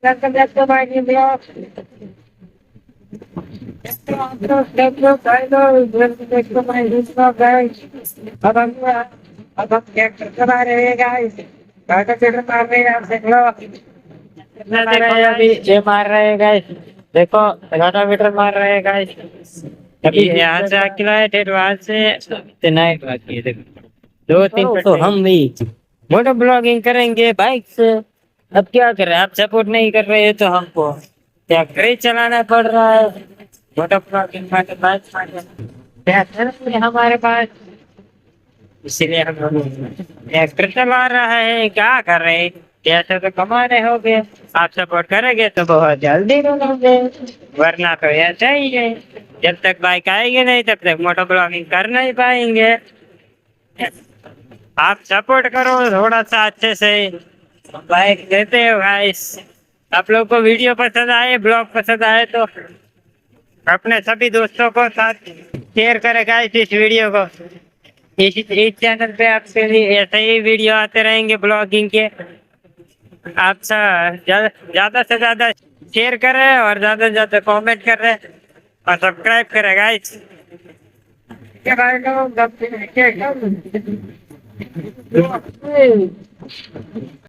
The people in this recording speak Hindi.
Welcome back to my new vlog. Welcome back to my new vlog, guys. अब हम ट्रैक्टर चला रहे हैं गाइस। ट्रैक्टर मार रहे हैं आप देख लो। कितना देखो अभी ये मार रहे हैं गाइस। देखो रोटावेटर मार रहे हैं गाइस। अभी यहाँ से अकेला है फिर वहां से नाइट बाकी है। देखो दो तीन तो हम भी मोटो ब्लॉगिंग करेंगे बाइक से। अब क्या करें, आप सपोर्ट नहीं कर रहे हैं तो हमको ट्रैक्टर ही चलाना पड़ रहा है। मोटो ब्लॉगिंग में बाइक ट्रैक्टर है हमारे पास, इसीलिए हम ट्रैक्टर चला रहा है। क्या कर रहे हैं, पैसे तो कमा रहे हो गए। आप सपोर्ट करेंगे तो बहुत जल्दी करेंगे, वरना तो ऐसा ही है। जब तक बाइक आएगी नहीं तब तक मोटो ब्लॉगिंग कर नहीं पाएंगे। आप सपोर्ट करो थोड़ा सा अच्छे से, बाइक देते हो गाइस। आप लोग को वीडियो पसंद आए, ब्लॉग पसंद आए तो अपने सभी दोस्तों को साथ शेयर करें गाइस इस वीडियो को। इस चैनल पे आपके लिए ऐसे ही वीडियो आते रहेंगे ब्लॉगिंग के। आप ज्यादा से ज्यादा शेयर करें और ज्यादा से ज्यादा कमेंट करें और सब्सक्राइब करें गाइस।